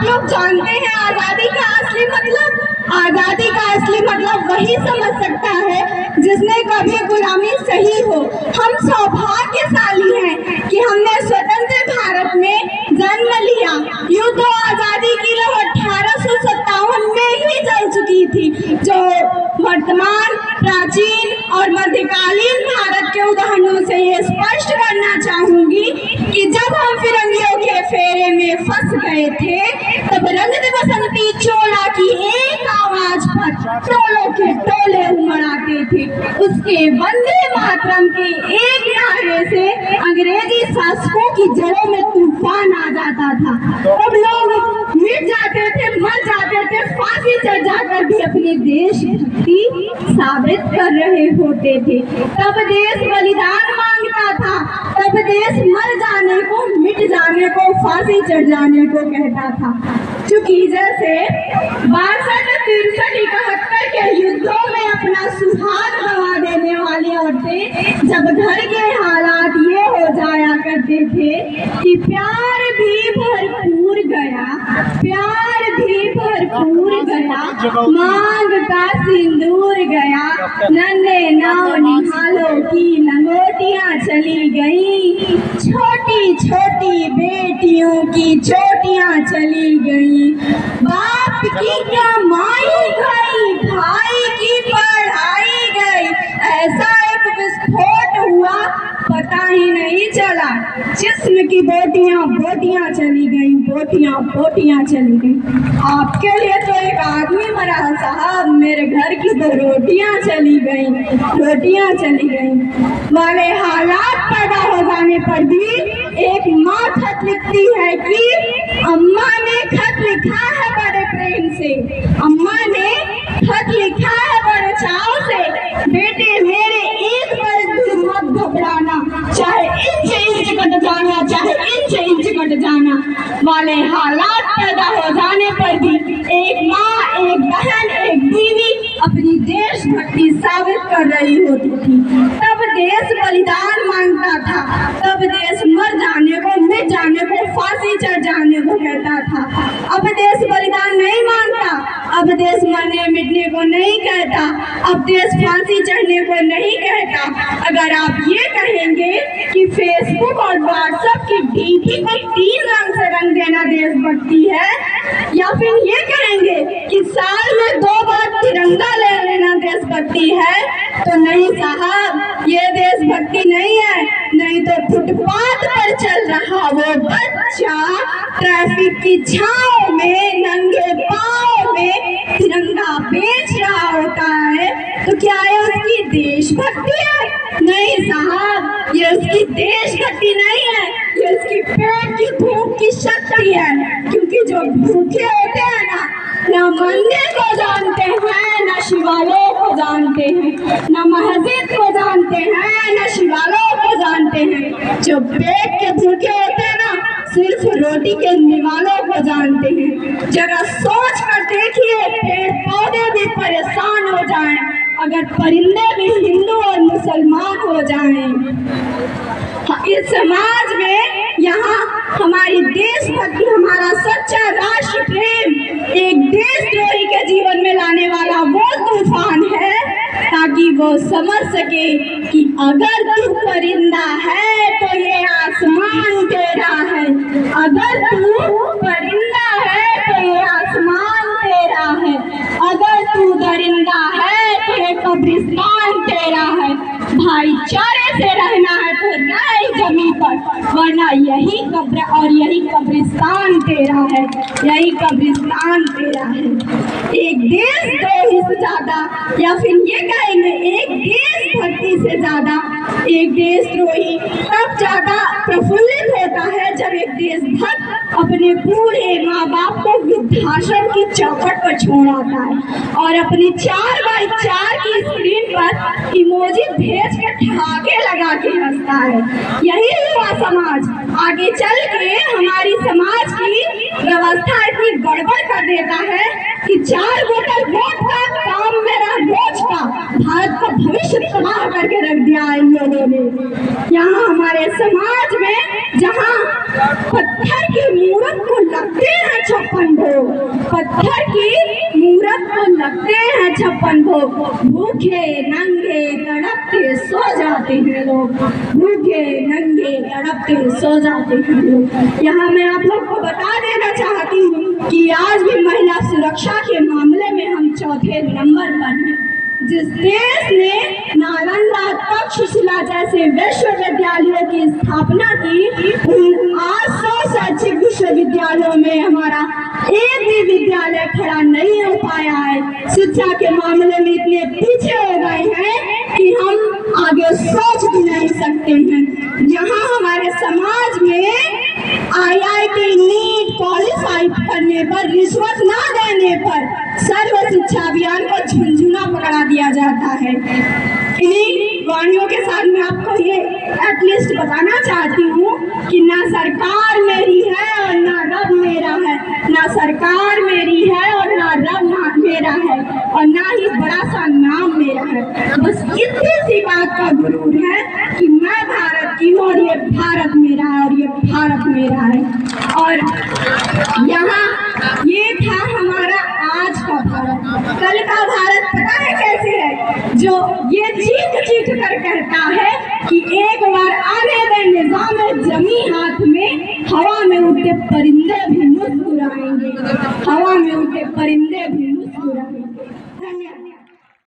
आप लोग जानते हैं आजादी का असली मतलब? आजादी का असली मतलब वही समझ सकता है जिसने कभी गुलामी सही हो। हम सौभाग्यशाली हैं कि हमने स्वतंत्र भारत में जन्म लिया। यूं तो आजादी की लौ 1857 में ही जल चुकी थी, जो वर्तमान, प्राचीन और मध्यकालीन भारत के उदाहरणों से ये स्पष्ट करना चाहूंगी कि जब हम फिरंगियों के फेरे में फंस गए थे, तब रंग बसंती चोला की एक आवाज पर टोलों के टोले उमड़ आते थे। उसके वंदे मातरम के एक नारे से अंग्रेजी शासकों की जड़ों में तूफान आ जाता था। अब लोग मिट जाते थे, मर जाते थे, फांसी चढ़ जाकर भी अपनी देशभक्ति साबित कर रहे होते थे। तब देश बलिदान मांगता था, तब देश मर जाने को, मिट जाने को, फांसी चढ़ जाने को कहता था। चूंकि जैसे 62, 63, 71 के युद्धों में अपना सुहाग गंवा देने वाली औरतें जब घर के हालात ये हो जाया करते थे कि प्यार भी भरपूर गया, प्यार भी भरपूर गया, मांग का सिंदूर गया, नन्हे नाव निहालों की लंगोटियां चली गई, छोटी छोटी बेटियों की चोटियां चली गई, बाप की कमाई गई, भाई की पढ़ाई गई, ऐसा एक विस्फोट हुआ पता ही नहीं चला। जिस्म की बोटियां बोटियां चली गई, बोटियां बोटियां चली गई। आपके लिए तो एक आदमी मरा साहब, मेरे घर की तो रोटियां चली गई, रोटियां चली गई वाले हालात पैदा हो जाने पर भी एक माँ खत लिखती है कि अम्मा ने खत लिखा है बड़े प्रेम से, अम्मा ने खत लिखा है बड़े चाव से, बेटे मेरे एक बार दूर मत घबराना, चाहे इंच कट जाना, चाहे इंच कट जाना वाले हालात पैदा हो जाने पर भी एक माँ, एक बहन, एक बीवी अपनी देशभक्ति साबित कर रही होती थी। तब देश बलिदान मांगता था, तब देश मर जाने को, मिट जाने को, फांसी चढ़ जाने को कहता था। अब देश बलिदान नहीं मांगता, अब देश मरने मिटने को नहीं कहता, अब देश फांसी चढ़ने को नहीं कहता। अगर आप ये कहेंगे कि फेसबुक और व्हाट्सएप की डीपी को 3 रंग से रंग देना देशभक्ति है, या फिर ये कहेंगे कि साल में 2 बार तिरंगा ले लेना देशभक्ति है, तो नहीं साहब, ये देशभक्ति नहीं है। नहीं तो फुटपाथ पर चल रहा वो बच्चा ट्रैफिक की छांव में नंगे पांव में तिरंगा बेच रहा होता है, तो क्या ये उसकी देशभक्ति है? नहीं साहब, ये उसकी देशभक्ति नहीं है, ये उसकी पेट की भूख की शक्ति है। क्योंकि जो भूखे होते हैं ना मंदिर को जानते हैं, न शिवालयों को जानते हैं, न मस्जिद को जानते हैं, न शिवालयों को जानते हैं। जो पेट के भूखे होते हैं ना, सिर्फ रोटी के निवालों को जानते हैं। जरा सोच कर देखिए, पेड़ पौधे भी परेशान हो जाएं अगर परिंदे भी हिंदू और मुसलमान हो जाएं। इस समाज में यहाँ हमारी देशभक्ति, हमारा सच्चा राष्ट्र प्रेम एक देशद्रोही के जीवन में लाने वाला वो तूफान है, ताकि वो समझ सके कि अगर तू परिंदा है तो ये आसमान तेरा है, अगर तू परिंदा है तो ये आसमान तेरा है, अगर तू दरिंदा है तो ये कब्रिस्तान तेरा है। भाईचारे से रहना है तो रह जमीन पर, वरना यही कब्र और यही कब्रिस्तान तेरा है, यही कब्रिस्तान तेरा है। एक देशद्रोही से ज्यादा, या फिर ये कहेंगे एक देशभक्ति से ज्यादा, एक देशद्रोही तब ज्यादा प्रफुल्लित होता है जब एक देशभक्त अपने पूरे माँ बाप को वृद्धाश्रम की चौखट पर छोड़ आता है और अपनी 4x4 की स्क्रीन पर इमोजी भेज के ठहाके लगा के हंसता है। यही हुआ समाज। आगे चल के हमारी समाज की व्यवस्था इतनी गड़बड़ कर देता है कि 4 बोतल वोट का काम मेरा रोज का भारत का भविष्य तबाह करके रख दिया इन लोगों ने। यहाँ हमारे समाज में जहाँ पत्थर की मूर्त को लगते हैं 56 पत्थर की मूरत को लगते हैं 56 भोग। भूखे नंगे तड़पते सो जाते हैं लोग, भूखे नंगे तड़पते सो जाते हैं लोग। यहाँ मैं आप लोग को बता देना चाहती हूँ कि आज भी महिला सुरक्षा के मामले में हम चौथे नंबर पर हैं। जिस देश ने नालंदा तक्षशिला जैसे विश्वविद्यालयों की स्थापना की, उन 800 शैक्षिक विश्वविद्यालयों में हमारा एक भी विद्यालय खड़ा नहीं हो पाया है। शिक्षा के मामले में इतने पीछे हो गए हैं कि हम आगे सोच भी नहीं सकते हैं। जहाँ हमारे समाज में IIT नीट क्वालिफाई करने पर, रिश्वत ना देने पर सर्व शिक्षा अभियान को झुंझुना पकड़ा दिया जाता है। इन्हीं वाणियों के साथ मैं आपको ये एटलीस्ट बताना चाहती हूँ कि ना सरकार मेरी है और ना रब मेरा है, ना सरकार मेरी है और ना रब मेरा है, और ना ही बड़ा सा नाम मेरा है। बस इतनी सी बात का गुरूर है कि मैं भारत की हूँ और ये भारत मेरा है और ये भारत मेरा है। और यहाँ ये था हमारा आज का भारत। कल का भारत पता है कैसे है? जो ये चीख कर कहता है कि एक बार आने दे निजाम जमी हाथ में, हवा में उड़ते परिंदे भी मुस्कुराएंगे, हवा में उड़ते परिंदे भी